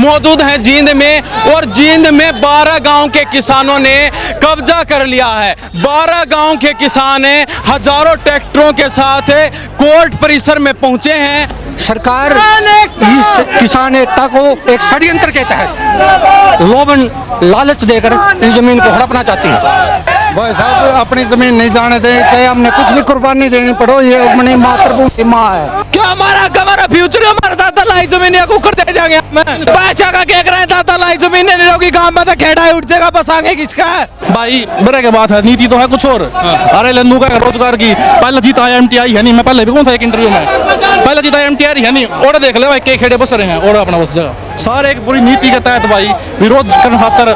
मौजूद हैं जींद में, और जींद में 12 गांव के किसानों ने कब्जा कर लिया है। 12 गांव के किसान हजारों ट्रैक्टरों के साथ कोर्ट परिसर में पहुंचे हैं। सरकार इस किसान एकता को एक षड्यंत्र के तहत लोभन लालच देकर इस जमीन को हड़पना चाहती है। भाई साहब अपनी जमीन नहीं जाने दें, चाहे हमने कुछ भी कुर्बानी देनी पड़ो, ये अपनी मातृभूमि माँ है। क्या हमारा फ्यूचर, हमारा दादा लाई जमीन या कुकर दे देंगे हमें? पैसा का कह रहे हैं, दादा लाई जमीन नहीं होगी, गांव में तो खेड़ा ही उठ जाएगा, बस आगे किसका है भाई? बड़े के बात है, नीति तो है कुछ और। अरे लन्नू का रोजगार की पहले जीता IMT आई है नहीं, मैं पहले भी कौन था एक इंटरव्यू में, पहले जीता IMT आई है नहीं, और देख ले भाई के खेड़े बस रहे हैं, और अपना बस जगह सारे एक पूरी नीति के तहत भाई विरोध करने खातर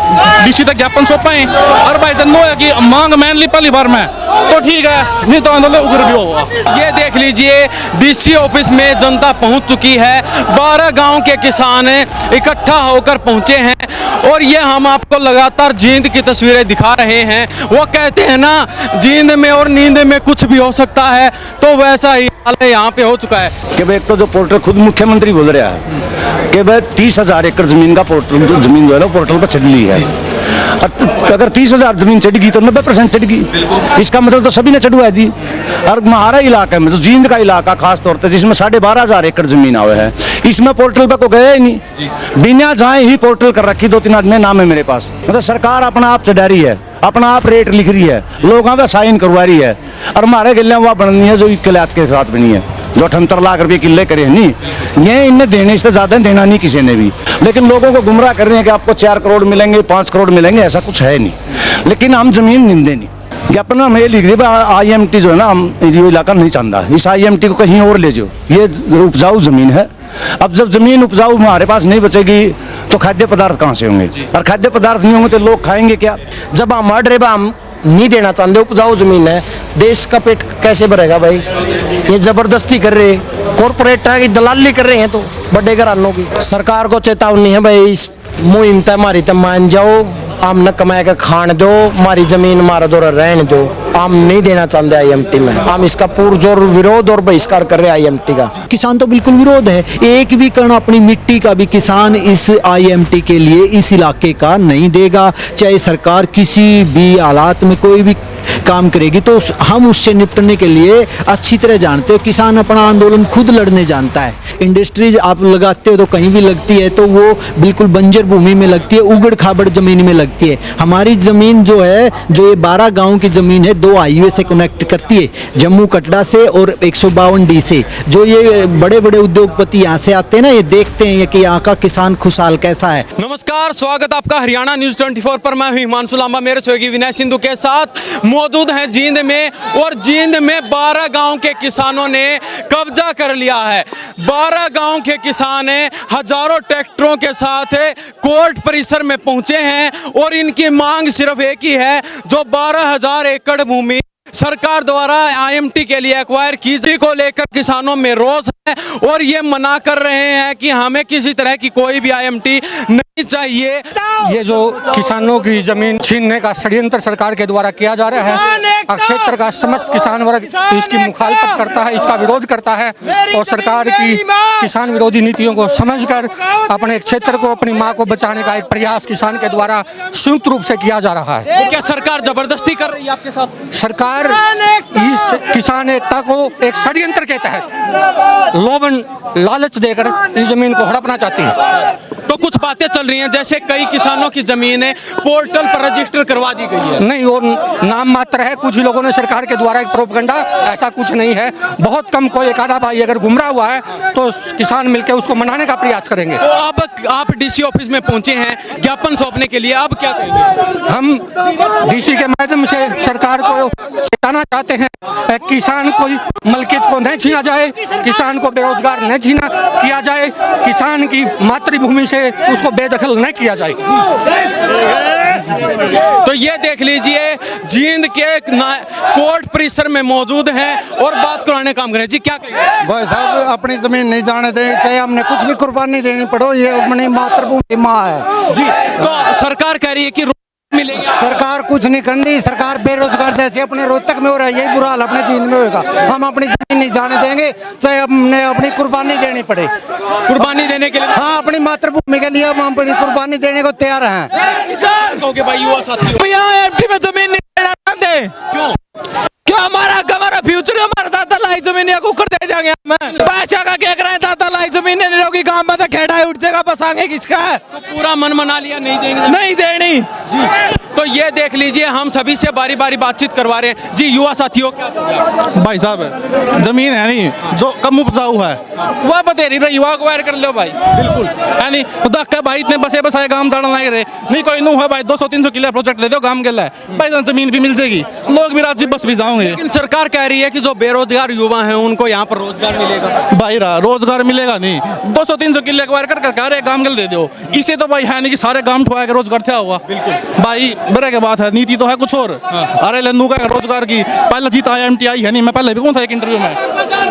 DC तक ज्ञापन सौंपे। और भाई जन्नो है कि मांग मान ली पहली बार में तो ठीक है, नहीं तो आंदोलन उग्र भी होगा। ये देख लीजिए DC ऑफिस में जनता पहुंच चुकी है। 12 गांव के किसान इकट्ठा होकर पहुंचे हैं, और ये हम आपको लगातार जींद की तस्वीरें दिखा रहे हैं। वो कहते हैं ना, जींद में और नींद में कुछ भी हो सकता है, तो वैसा ही हाल यहाँ पे हो चुका है। कि भाई एक तो जो पोर्टल खुद मुख्यमंत्री बोल रहा है कि भाई 30,000 एकड़ जमीन का पोर्टल जमीन जो है ना पोर्टल पर चढ़ ली है। अगर 30,000 जमीन चढ़ेगी तो 90% चढ़ेगी, इसका मतलब तो सभी ने चढ़वा दी। और हमारा इलाका में जो जींद का इलाका खास तौर पर जिसमें 12,500 एकड़ जमीन आवे है, इसमें पोर्टल पर को गया ही नहीं, बिना जाए ही पोर्टल कर रखी। 2-3 आदमी नाम है मेरे पास, मतलब सरकार अपना आप चढ़ा रही है, अपना आप रेट लिख रही है, लोगों पे साइन करवा रही है। और हमारे गिल्ले वहाँ बननी है जो किलात के साथ बनी है, जो 78 लाख रुपए किले करे नहीं, ये इन्हें देने से ज्यादा देना नहीं किसी ने भी। लेकिन लोगों को गुमराह कर रहे हैं कि आपको 4 करोड़ मिलेंगे, 5 करोड़ मिलेंगे, ऐसा कुछ है नहीं। लेकिन हम जमीन निंदे नहीं, ज्ञापन हम ये लिख रहे IMT जो है ना, हम ये इलाका नहीं चाहता, इस IMT को कहीं और ले जाओ, ये उपजाऊ जमीन है। अब जब जमीन उपजाऊ हमारे पास नहीं बचेगी तो खाद्य पदार्थ कहाँ से होंगे, और खाद्य पदार्थ नहीं होंगे तो लोग खाएंगे क्या? जब हमारे ड्रेबा हम नहीं देना चाहते, उपजाऊ जमीन है, देश का पेट कैसे भरेगा भाई? ये जबरदस्ती कर रहे, कॉर्पोरेट की दलाली कर रहे हैं, तो बड़े घरानों की। सरकार को चेतावनी है भाई, इस मुहिम तय हमारी तय मान जाओ, आम न कमा के खान दो, हमारी जमीन मारा दो, रहने दो। हम नहीं देना चाहते IMT में, हम इसका पुरजोर विरोध और बहिष्कार कर रहे हैं IMT का। किसान तो बिल्कुल विरोध है, एक भी कण अपनी मिट्टी का भी किसान इस IMT के लिए इस इलाके का नहीं देगा। चाहे सरकार किसी भी हालात में कोई भी काम करेगी, तो हम उससे निपटने के लिए अच्छी तरह जानते हो। किसान अपना आंदोलन खुद लड़ने जानता है। इंडस्ट्रीज आप लगाते हो तो कहीं भी लगती है तो वो बिल्कुल बंजर भूमि में लगती है, उगड़ खाबड़ जमीन में लगती है। हमारी जमीन जो है, जो ये 12 गांव की जमीन है, 2 हाईवे से कनेक्ट करती है, जम्मू कटरा से और 152D से। जो ये बड़े बड़े उद्योगपति यहाँ से आते हैं ना, ये देखते हैं कि यहाँ का किसान खुशहाल कैसा है। नमस्कार, स्वागत आपका हरियाणा न्यूज 24 पर। मैं हिमांशु लांबा, मेरे सहयोगी विनय सिंधु के साथ मौजूद हैं जींद में, और जींद में 12 गांव के किसानों ने कब्जा कर लिया है। 12 गांव के किसान हजारों ट्रैक्टरों के साथ कोर्ट परिसर में पहुंचे हैं, और इनकी मांग सिर्फ एक ही है, जो 12,000 एकड़ भूमि सरकार द्वारा IMT के लिए एक्वायर की को लेकर किसानों में रोष है, और ये मना कर रहे हैं कि हमें किसी तरह की कोई भी IMT नहीं चाहिए। ये जो किसानों की जमीन छीनने का षड्यंत्र सरकार के द्वारा किया जा रहा है, क्षेत्र का समस्त किसान वर्ग इसकी मुखालफत करता है, इसका विरोध करता है, और सरकार की किसान विरोधी नीतियों को समझकर अपने क्षेत्र को, अपनी माँ को बचाने का एक प्रयास किसान के द्वारा संयुक्त रूप से किया जा रहा है। तो क्या सरकार जबरदस्ती कर रही है आपके साथ? सरकार इस किसान एकता को एक षड्यंत्र के तहत लोभन लालच देकर इस जमीन को हड़पना चाहती है। तो कुछ बातें चल रही हैं, जैसे कई किसानों की जमीन पोर्टल पर रजिस्टर करवा दी गई है। नहीं, वो नाम मात्र है। कुछ ही लोगों ने सरकार के द्वारा एक प्रोपगंडा, ऐसा कुछ नहीं है। बहुत कम कोई एक आधा भाई अगर गुमराह हुआ है तो किसान मिलकर उसको मनाने का प्रयास करेंगे। तो अब आप DC ऑफिस में पहुंचे हैं ज्ञापन सौंपने के लिए, अब क्या करेंगे? हम DC के माध्यम से सरकार को चेताना चाहते हैं, किसान को मलकियत को नहीं छीना जाए, किसान को बेरोजगार नहीं छीना किया जाए, किसान की मातृभूमि से उसको बेदखल नहीं किया जाए। तो ये देख लीजिए, जींद के कोर्ट परिसर में मौजूद हैं और बात कराने काम करें। जी क्या कहेंगे? भाई साहब अपनी जमीन नहीं जाने दें, चाहे हमने कुछ भी कुर्बानी देनी पड़ो, ये अपनी मातृभूमि माँ है। जी, तो सरकार कह रही है कि मिलेंगे? सरकार कुछ नहीं करती, सरकार बेरोजगार जैसे अपने रोहतक में हो रहा है यही बुरा हाल अपने जींद में होगा। हम अपनी जमीन नहीं जाने देंगे, चाहे हमने अपनी कुर्बानी देनी पड़े। कुर्बानी देने के लिए हाँ, अपनी मातृभूमि के लिए हम अपनी कुर्बानी देने को तैयार हैं। कहोगे भाई युवा साथी यहाँ एमटी में जमीन नहीं देना चाहते। क्यों? क्या हमारा फ्यूचर, हमारा दादा लाई जमीन या कुकर दे देंगे हमें। पैसा का क्या कराए, दादा लाई जमीन नहीं रहोगी, गांव में तो खेड़ा उठ जाएगा, बस आगे किसका है? तो पूरा मन मना लिया, नहीं देंगे? नहीं देनी जी। तो ये देख लीजिए, हम सभी से बारी बारी बातचीत करवा रहे हैं। जी युवा साथियों, क्या कहोगे आप? भाई साहब जमीन है नहीं जो कम उपजाऊ है वह बतेरी रही युवा को कर लो भाई, बिल्कुल है नहीं। धक्का भाई इतने बसे बसाए गांव दाड़ नहीं रहे, नहीं कोई नू है भाई 200-300 किलो प्रोजेक्ट दे दो गांव के लिए भाई, जमीन भी मिल जाएगी, लोग भी राज्य बस भी जाओगे। लेकिन सरकार कह रही है कि जो बेरोजगार युवा हैं उनको यहाँ पर रोजगार मिलेगा। भाई रोजगार मिलेगा नहीं, 200-300 किलो एक्वायर कर गांव के दे दो, इसे तो भाई है नहीं कि सारे गांव ठुआ के रोजगार क्या हुआ। बिल्कुल भाई बड़े के बात है, नीति तो है कुछ और। अरे लन्नू का रोजगार की पहले जीता IMTI है नहीं, मैं पहले भी कौन था एक इंटरव्यू में,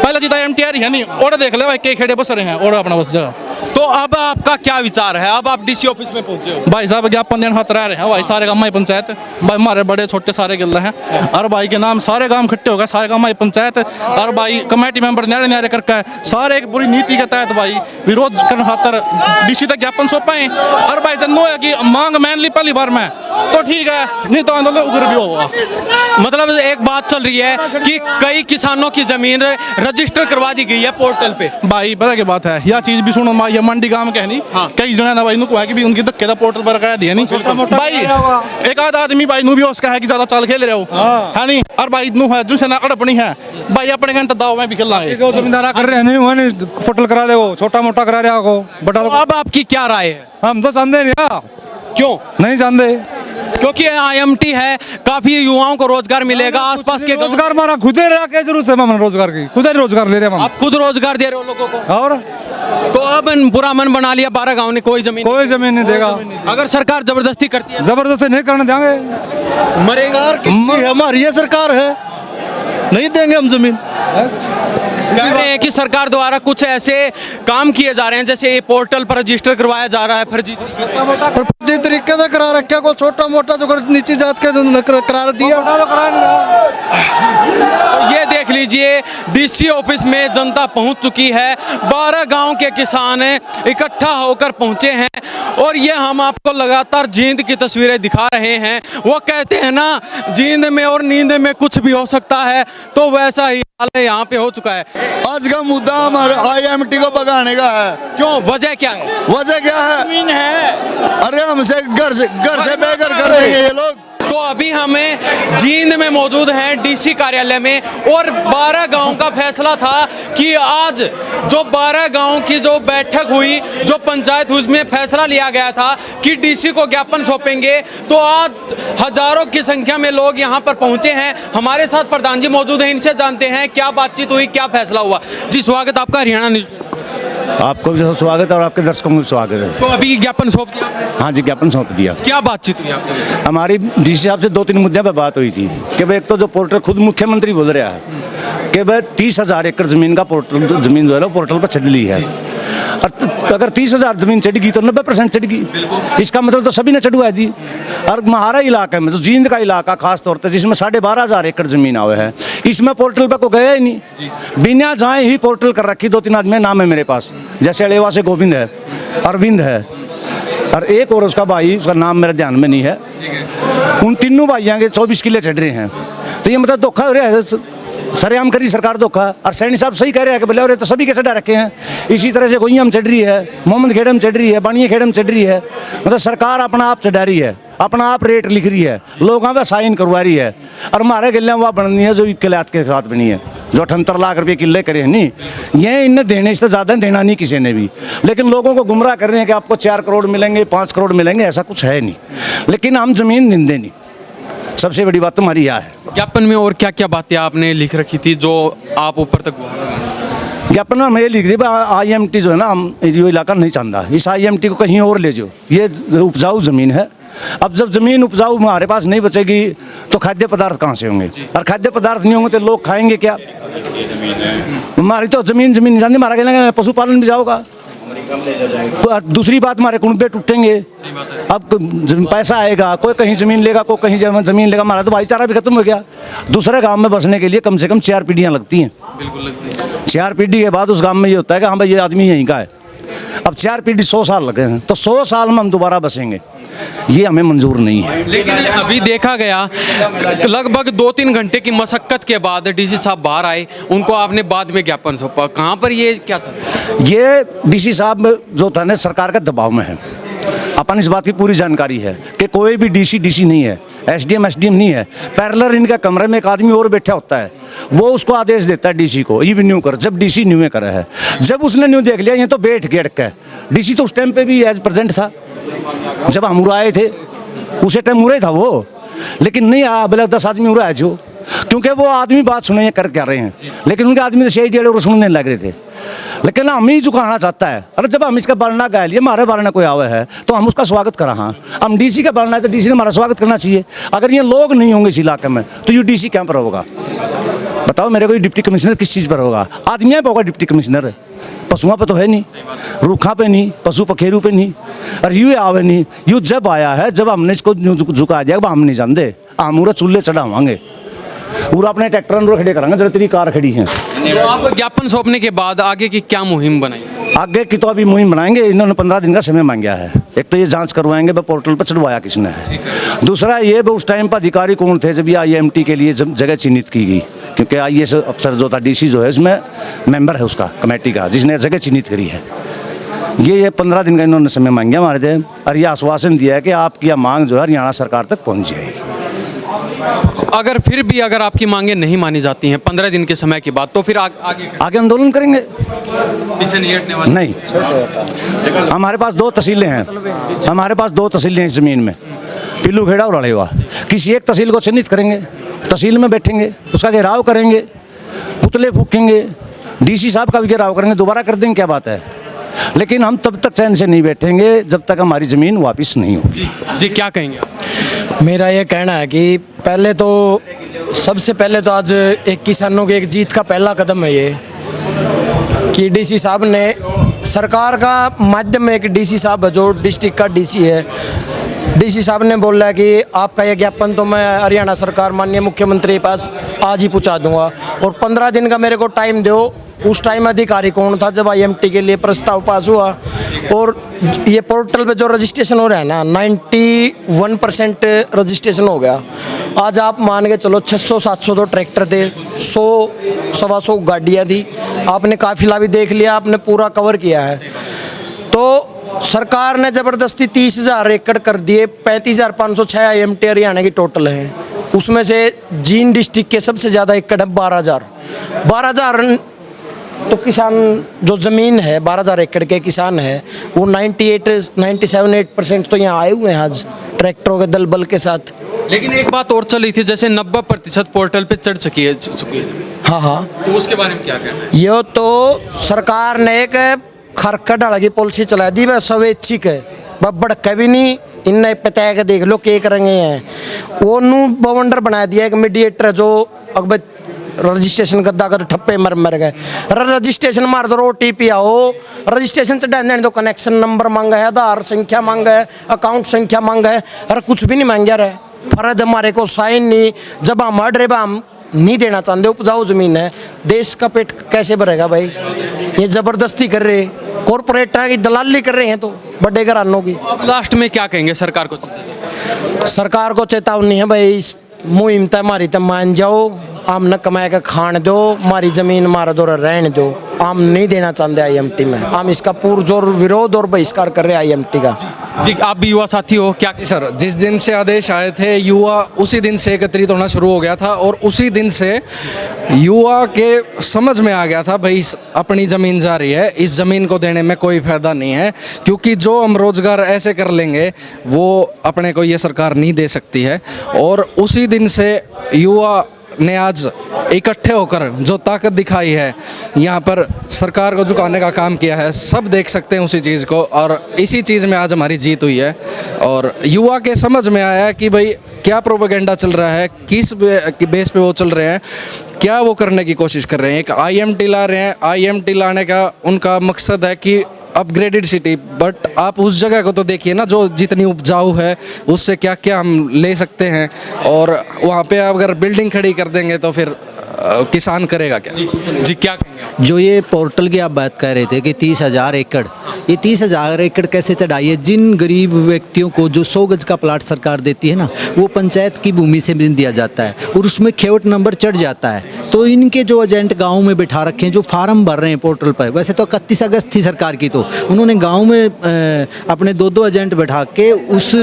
पहले जीता IMTI है नहीं, और देख ले भाई के खेड़े बस रहे हैं और अपना बस जगह। तो अब आपका क्या विचार है? अब आप DC ऑफिस में पहुंचे हो? भाई साहब ज्ञापन देने हाथ रह रहे हैं भाई, सारे गाँव पंचायत भाई, हमारे बड़े छोटे सारे गिल्ला हैं और भाई के नाम सारे गांव इकट्ठे हो गए, सारे गाँव पंचायत और भाई कमेटी मेंबर न्यारे न्यारे करके सारे एक बुरी नीति के तहत भाई विरोध करने खातर DC तक ज्ञापन सौंपाए। और भाई जनो है कि मांग मान ली पहली बार में तो ठीक है, नहीं तो आंदोलन उग्र भी होगा। मतलब एक बात चल रही है कि कई किसानों की जमीन रजिस्टर करवा दी गई है पोर्टल पे। भाई पता क्या बात है, यह चीज भी सुनो ये मंडी गांव के है नहीं, कई जने ना भाई नु है कि भी उनकी धक्के दा पोर्टल पर करा दिया नहीं भाई, एक आध आदमी भाई नु भी उसका है कि ज्यादा चाल खेल रहे हो है नहीं, और भाई नु है जिनसे ना अड़पनी है भाई अपने के दाव में भी खेल लाए जो जमींदारा कर रहे हैं नहीं वो नहीं पोर्टल करा दे, वो छोटा मोटा करा रहा को बड़ा। तो अब आपकी क्या राय है? हम तो जानते नहीं यार, क्यों नहीं जानते, क्योंकि IMT है, काफी युवाओं को रोजगार मिलेगा आसपास के गाँव। रोजगार हमारा खुद ही रहा, क्या जरूरत है हम रोजगार की, खुद ही रोजगार ले रहे हैं हम। आप खुद रोजगार दे रहे हो लोगों को, और तो अब बुरा मन बना लिया 12 गांव ने कोई जमीन नहीं देगा। अगर सरकार जबरदस्ती करती है, जबरदस्ती नहीं करने देंगे, मरेगा। हमारी ये सरकार है, नहीं देंगे हम जमीन। कह रहे हैं कि सरकार द्वारा कुछ ऐसे काम किए जा रहे हैं, जैसे ये पोर्टल पर रजिस्टर करवाया जा रहा है फर्जी तरीके से करा रखा, कोई छोटा मोटा जो नीची जात के करा दिया। तो ये देख लीजिए, DC ऑफिस में जनता पहुंच चुकी है, 12 गांव के किसान इकट्ठा होकर पहुंचे हैं और ये हम आपको लगातार जींद की तस्वीरें दिखा रहे हैं। वो कहते हैं ना, जींद में और नींद में कुछ भी हो सकता है, तो वैसा ही हाल यहाँ पे हो चुका है। आज का मुद्दा हमारे IMT को भगाने का है। क्यों, वजह क्या है? वजह क्या है? जमीन है। अरे हमसे घर से बेघर कर देंगे ये लोग। तो अभी हमें जींद में मौजूद हैं DC कार्यालय में, और 12 गांव का फैसला था कि आज जो 12 गांव की जो बैठक हुई, जो पंचायत हुई, उसमें फैसला लिया गया था कि DC को ज्ञापन सौंपेंगे। तो आज हजारों की संख्या में लोग यहां पर पहुंचे हैं। हमारे साथ प्रधान जी मौजूद हैं, इनसे जानते हैं क्या बातचीत हुई, क्या फैसला हुआ। जी स्वागत आपका हरियाणा न्यूज। आपको भी स्वागत है और आपके दर्शकों को भी स्वागत है। तो अभी ज्ञापन सौंप दिया आपने? हाँ जी, ज्ञापन सौंप दिया। क्या बातचीत हुई आपके बीच? हमारी DC साहब से 2-3 मुद्दों पे बात हुई थी कि भाई एक तो जो पोर्टल खुद मुख्यमंत्री बोल रहा है कि भाई 30,000 एकड़ जमीन का पोर्टल जमीन जो है ना पोर्टल पर चढ़ ली है, और अगर 30,000 जमीन चढ़ेगी तो 90% चढ़ेगी, इसका मतलब तो सभी ने चढ़वा दी। और हमारा इलाका में जो जींद का इलाका खास तौर पर जिसमें 12,500 एकड़ जमीन आवे है, इसमें पोर्टल पर को गया ही नहीं, बिना जाए ही पोर्टल कर रखी। 2-3 आदमी नाम है मेरे पास, जैसे अलेवा से गोविंद है, अरविंद है, और एक और उसका भाई, उसका नाम मेरे ध्यान में नहीं है। उन तीनों भाइयों के 24 किले चढ़ रहे हैं। तो ये मतलब धोखा हो रहा है, सरेआम करी सरकार धोखा। और सैनी साहब सही कह रहे हैं कि बोले तो सभी के चढ़ा रखे हैं। इसी तरह से गोइयां में चढ़ रही है, मोहम्मद खेड़े में चढ़ रही है, बानिया खेड़े में चढ़ रही है। मतलब सरकार अपना आप चढ़ा रही है, अपना आप रेट लिख रही है, लोगों पे साइन करवा रही है। और हमारे किले वहाँ बननी है जो किलात के साथ बनी है, जो 78 लाख रुपये किले करे नहीं, ये इन्हें देने से ज़्यादा देना नहीं किसी ने भी। लेकिन लोगों को गुमराह कर रहे हैं कि आपको 4 करोड़ मिलेंगे, 5 करोड़ मिलेंगे, ऐसा कुछ है नहीं। लेकिन हम जमीन देंगे नहीं, सबसे बड़ी बात हमारी यह है। ज्ञापन में और क्या क्या बातें आपने लिख रखी थी जो आप ऊपर तक ज्ञापन में हम ये लिख रही IMT जो है ना, हम ये इलाका नहीं चाहता, इस IMT को कहीं और ले जाओ। ये उपजाऊ ज़मीन है, अब जब ज़मीन उपजाऊ हमारे पास नहीं बचेगी तो खाद्य पदार्थ कहाँ से होंगे, और खाद्य पदार्थ नहीं होंगे तो लोग खाएंगे क्या। हमारी तो ज़मीन नहीं जानती, हमारा कहना पशुपालन भी जाओगा, दूसरी बात, हमारे कुनबे टूटेंगे। अब पैसा आएगा, कोई कहीं ज़मीन लेगा, कोई कहीं ज़मीन लेगा, हमारा तो भाईचारा भी खत्म हो गया। दूसरे गांव में बसने के लिए कम से कम 4 पीढ़ियाँ लगती हैं। बिल्कुल लगती है। 4 पीढ़ी के बाद उस गांव में ये होता है कि हाँ भाई ये आदमी यहीं का है। अब 4 पीढ़ी 100 साल लगे हैं, तो 100 साल में हम दोबारा बसेंगे, ये हमें मंजूर नहीं है। लेकिन अभी देखा गया लगभग 2-3 घंटे की मशक्कत के बाद डीसी साहब बाहर आए, उनको आपने बाद में ज्ञापन सौंपा, कहाँ पर ये क्या था? ये डीसी साहब जो था ना सरकार के दबाव में है। अपन इस बात की पूरी जानकारी है कि कोई भी डीसी नहीं है, एसडीएम नहीं है। पैरेलल इनका कमरे में एक आदमी और बैठा होता है, वो उसको आदेश देता है डीसी को, ये भी न्यू कर। जब डीसी न्यू में करे है, जब उसने न्यू देख लिया ये तो बैठ के अटका है। डीसी तो उस टाइम पे भी एज प्रेजेंट था, जब हम उड़ाए थे उसे टाइम उड़े था वो, लेकिन नहीं आया। बोले 10 आदमी उड़ाए जो, क्योंकि वो आदमी बात सुने कर क्या रहे हैं, लेकिन उनके आदमी तो सही डेढ़ और सुनने लग रहे थे। लेकिन हम ही झुकाना चाहता है। अरे जब हम इसका बारना गाय लिए, हमारे बारना कोई आवे है तो हम उसका स्वागत करा। हाँ, हम डीसी का बारना है तो डीसी ने हमारा स्वागत करना चाहिए। अगर ये लोग नहीं होंगे इस इलाके में तो ये डीसी कैंप पर होगा। बताओ मेरे को, डिप्टी कमिश्नर किस चीज़ पर होगा? आदमियाँ पे होगा डिप्टी कमिश्नर, पशुओं पे तो है नहीं, रूखा पे नहीं, पशु पखेरू पे नहीं। और यू आवे नहीं, यू जब आया है, जब हमने इसको झुका दिया, हम नहीं जानते, हम चूल्हे चढ़ावांगे, पूरा अपने ट्रैक्टर खड़े करांगे जब तेरी कार खड़ी है। तो आप ज्ञापन सौंपने के बाद आगे की क्या मुहिम बनाई? आगे की तो अभी मुहिम बनाएंगे। इन्होंने 15 दिन का समय मांगा है। एक तो ये जांच करवाएंगे पोर्टल पर चढ़वाया किसने है। दूसरा ये उस टाइम पर अधिकारी कौन थे जब ये IMT के लिए जगह चिन्हित की गई, क्योंकि IAS अफसर जो था डीसी जो है उसमें मेंबर है उसका कमेटी का, जिसने जगह चिन्हित करी है। ये 15 दिन का इन्होंने समय मांगा हमारे से, और ये आश्वासन दिया है कि आपकी यह मांग जो है हरियाणा सरकार तक पहुँच जाएगी। अगर फिर भी अगर आपकी मांगे नहीं मानी जाती हैं 15 दिन के समय के बाद, तो फिर आगे आंदोलन करेंगे। पीछे नहीं हटने वाले? नहीं, हमारे पास 2 तहसीलें हैं, हमारे पास 2 तहसीलें हैं इस ज़मीन में, पिल्लूखेड़ा और अड़ेवा। किसी एक तहसील को चिन्हित करेंगे, तहसील में बैठेंगे, उसका घेराव करेंगे, पुतले फूकेंगे, डीसी साहब का भी घेराव करेंगे, दोबारा कर देंगे, क्या बात है। लेकिन हम तब तक चैन से नहीं बैठेंगे जब तक हमारी ज़मीन वापस नहीं होगी। जी क्या कहेंगे आप? मेरा ये कहना है कि सबसे पहले तो आज एक किसानों की एक जीत का पहला कदम है ये कि डीसी साहब ने, सरकार का माध्यम में एक डीसी साहब है जो डिस्ट्रिक्ट का डीसी है, डीसी साहब ने बोला है कि आपका ये ज्ञापन तो मैं हरियाणा सरकार माननीय मुख्यमंत्री के पास आज ही पहुँचा दूंगा, और 15 दिन का मेरे को टाइम दो। उस टाइम अधिकारी कौन था जब IMT के लिए प्रस्ताव पास हुआ, और ये पोर्टल पे जो रजिस्ट्रेशन हो रहा है ना 91% रजिस्ट्रेशन हो गया। आज आप मान के चलो 600-700 तो ट्रैक्टर थे, 100-125 गाड़ियाँ थी, आपने काफिला भी देख लिया, आपने पूरा कवर किया है। तो सरकार ने ज़बरदस्ती 30,000 एकड़ कर दिए, 35,506 IMT हरियाणा की टोटल है। उसमें से जींद डिस्ट्रिक्ट के सबसे ज़्यादा एकड़ है 12,000। तो किसान जो ज़मीन है 12,000 एकड़ के किसान है वो 97-8% तो यहाँ आए हुए हैं आज ट्रैक्टरों के दल बल के साथ। लेकिन एक बात और चल रही थी, जैसे 90% पोर्टल पे चढ़ चुकी है। हाँ, तो उसके बारे में क्या कहना है? ये तो सरकार ने एक खरकट डाला की पॉलिसी चला दी, वह स्वैच्छिक है, वह भड़का भी नहीं। इनने पता के देख लो क्या करेंगे हैं, वो नू बवंडर बना दिया एक मीडिएटर जो अकबर रजिस्ट्रेशन करदा कर ठप्पे मर गए। रजिस्ट्रेशन मार दो, OTP आओ, रजिस्ट्रेशन से डाल दो, कनेक्शन नंबर मांगा है, आधार संख्या मांगा है, अकाउंट संख्या मांगा है, अरे कुछ भी नहीं मांगा रहे। फर्ज हमारे को साइन नहीं, जब हम हट रहे हम नहीं देना चाहते, उपजाऊ जमीन है, देश का पेट कैसे भरेगा भाई? ये जबरदस्ती कर रहे, कॉरपोरेट की दलाली कर रहे हैं तो बड़े घरानों की। अब लास्ट में क्या कहेंगे सरकार को? सरकार को चेतावनी है भाई, इस मुहिम तय हमारी तय मान जाओ, आम न कमाए का खान दो, हमारी जमीन मारा दो, रहने दो। आम नहीं देना चाहते IMT में, हम इसका पुरजोर विरोध और बहिष्कार कर रहे हैं IMT का। जी आप भी युवा साथी हो, क्या सर? जिस दिन से आदेश आए थे युवा उसी दिन से एकत्रित होना शुरू हो गया था, और उसी दिन से युवा के समझ में आ गया था भाई अपनी ज़मीन जा रही है, इस ज़मीन को देने में कोई फ़ायदा नहीं है, क्योंकि जो हम रोज़गार ऐसे कर लेंगे वो अपने को ये सरकार नहीं दे सकती है। और उसी दिन से युवा ने आज इकट्ठे होकर जो ताकत दिखाई है, यहाँ पर सरकार को झुकाने का काम किया है, सब देख सकते हैं उसी चीज़ को, और इसी चीज़ में आज हमारी जीत हुई है। और युवा के समझ में आया है कि भाई क्या प्रोपेगेंडा चल रहा है, किस बेस पे वो चल रहे हैं, क्या वो करने की कोशिश कर रहे हैं। एक IMT ला रहे हैं, IMT लाने का उनका मकसद है कि अपग्रेडेड सिटी, बट आप उस जगह को तो देखिए ना जो जितनी उपजाऊ है, उससे क्या क्या हम ले सकते हैं। और वहाँ पे अगर बिल्डिंग खड़ी कर देंगे तो फिर किसान करेगा क्या? जी क्या कहेंगे आप? जो ये पोर्टल की आप बात कर रहे थे कि 30,000 एकड़, ये 30,000 एकड़ कैसे चढ़ाई है? जिन गरीब व्यक्तियों को जो 100 गज का प्लाट सरकार देती है ना, वो पंचायत की भूमि से भी दिया जाता है और उसमें खेवट नंबर चढ़ जाता है। तो इनके जो एजेंट गांव में बिठा रखे हैं, जो फार्म भर रहे हैं पोर्टल पर, वैसे तो 31 अगस्त थी सरकार की, तो उन्होंने गाँव में अपने 2-2 एजेंट बैठा के उस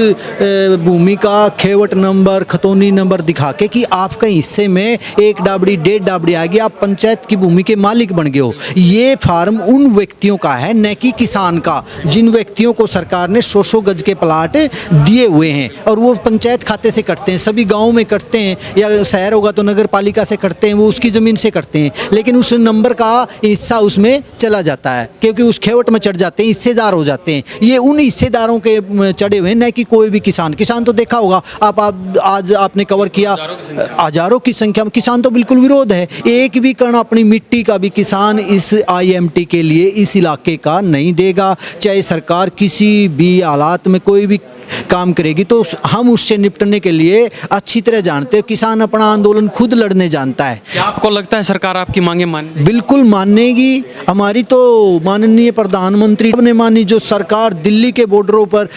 भूमि का खेवट नंबर, खतौनी नंबर दिखा के कि आपके हिस्से में 1 डाबड़ी 1.5 डाबड़ी आ गई, आप पंचायत की भूमि के मालिक बन गए हो। ये फार्म उन व्यक्तियों का है, न कि किसान का, जिन व्यक्तियों को सरकार ने 100 गज के प्लाट दिए हुए हैं और वो पंचायत खाते से कटते हैं। सभी गाँव में कटते हैं, या शहर होगा तो नगर पालिका से कटते हैं, वो उसकी ज़मीन से कटते हैं, लेकिन उस नंबर का हिस्सा उसमें चला जाता है क्योंकि उस खेवट में चढ़ जाते हैं, हिस्सेदार हो जाते हैं। ये उन हिस्सेदारों के चढ़े हुए हैं, न कि कोई भी किसान। किसान तो देखा होगा आप आज आपने कवर किया, हजारों की संख्या में किसान तो बिल्कुल विरोध है। एक भी कण अपनी मिट्टी का भी किसान इस IMT के लिए इस इलाके का नहीं देगा, चाहे सरकार किसी भी हालात में कोई भी काम करेगी। तो हम उससे निपटने के लिए अच्छी तरह जानते हैं, किसान अपना आंदोलन खुद लड़ने जानता है। क्या आपको लगता है सरकार आपकी मांगे माने? बिल्कुल मानेगी। हमारी तो माननीय प्रधानमंत्री ने मानी। जो सरकार दिल्ली के बॉर्डरों पर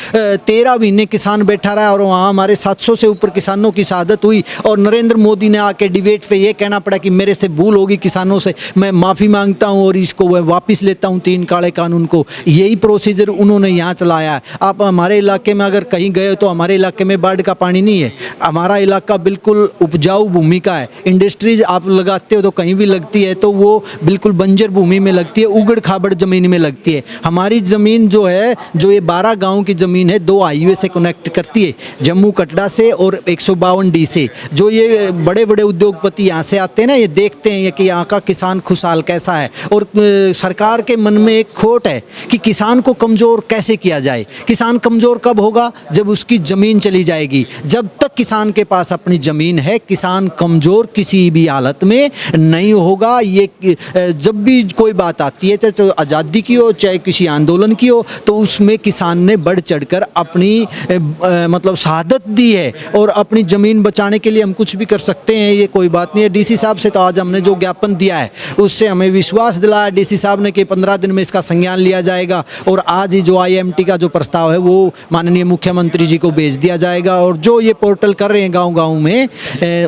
13 महीने किसान बैठा रहा और वहाँ हमारे 700 से ऊपर किसानों की शहादत हुई, और नरेंद्र मोदी ने आके डिबेट पे ये कहना पड़ा कि मेरे से भूल होगी किसानों से, मैं माफ़ी मांगता हूँ और इसको मैं वापस लेता हूँ 3 काले कानून को। यही प्रोसीजर उन्होंने यहाँ चलाया है। आप हमारे इलाके में अगर कहीं गए तो हमारे इलाके में बाढ़ का पानी नहीं है। हमारा इलाका बिल्कुल उपजाऊ भूमि का है। इंडस्ट्रीज आप लगाते हो तो कहीं भी लगती है तो वो बिल्कुल बंजर भूमि में लगती है, उगड़ खाबड़ ज़मीन में लगती है। हमारी ज़मीन जो है, जो ये 12 गांव की ज़मीन है, 2 हाईवे से कनेक्ट करती है, जम्मू कटरा से और 152D से। जो ये बड़े बड़े उद्योगपति यहाँ से आते हैं ना, ये देखते हैं कि यहाँ का किसान खुशहाल कैसा है। और सरकार के मन में एक खोट है कि किसान को कमज़ोर कैसे किया जाए। किसान कमज़ोर कब होगा? जब उसकी ज़मीन चली जाएगी। जब तक किसान के पास अपनी ज़मीन है, किसान कमज़ोर किसी भी हालत में नहीं होगा। ये जब भी कोई बात आती है, चाहे आज़ादी की हो चाहे किसी आंदोलन की हो, तो उसमें किसान ने बढ़ चढ़कर अपनी मतलब शहादत दी है। और अपनी ज़मीन बचाने के लिए हम कुछ भी कर सकते हैं, ये कोई बात नहीं है। DC साहब से तो आज हमने जो ज्ञापन दिया है उससे हमें विश्वास दिलाया DC साहब ने कि 15 दिन में इसका संज्ञान लिया जाएगा। और आज ही जो IMT का जो प्रस्ताव है वो माननीय मुख्यमंत्री जी को भेज दिया जाएगा। और जो ये पोर्टल कर रहे हैं गांव-गांव में,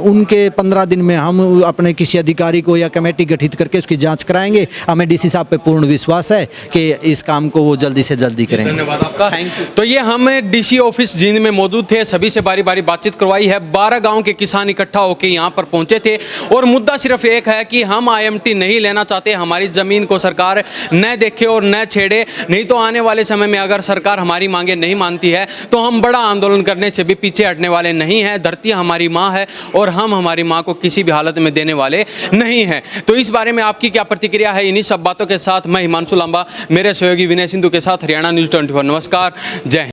उनके 15 दिन में हम अपने किसी अधिकारी को या कमेटी गठित करके उसकी जांच कराएंगे। हमें DC साहब पे पूर्ण विश्वास है कि इस काम को वो जल्दी से जल्दी करेंगे। धन्यवाद आपका। तो ये हम DC ऑफिस जींद में मौजूद थे, सभी से बारी बारी बातचीत करवाई है। 12 गाँव के किसान इकट्ठा होकर यहाँ पर पहुंचे थे और मुद्दा सिर्फ एक है कि हम IMT नहीं लेना चाहते, हमारी ज़मीन को सरकार न देखे और न छेड़े। नहीं तो आने वाले समय में अगर सरकार हमारी मांगे नहीं मानती है तो हम बड़ा आंदोलन करने से भी पीछे हटने वाले नहीं हैं। धरती हमारी माँ है और हम हमारी माँ को किसी भी हालत में देने वाले नहीं हैं। तो इस बारे में आपकी क्या प्रतिक्रिया है? इन्हीं सब बातों के साथ मैं हिमांशु लांबा मेरे सहयोगी विनय सिंधु के साथ हरियाणा न्यूज़ 24। नमस्कार, जय हिंद।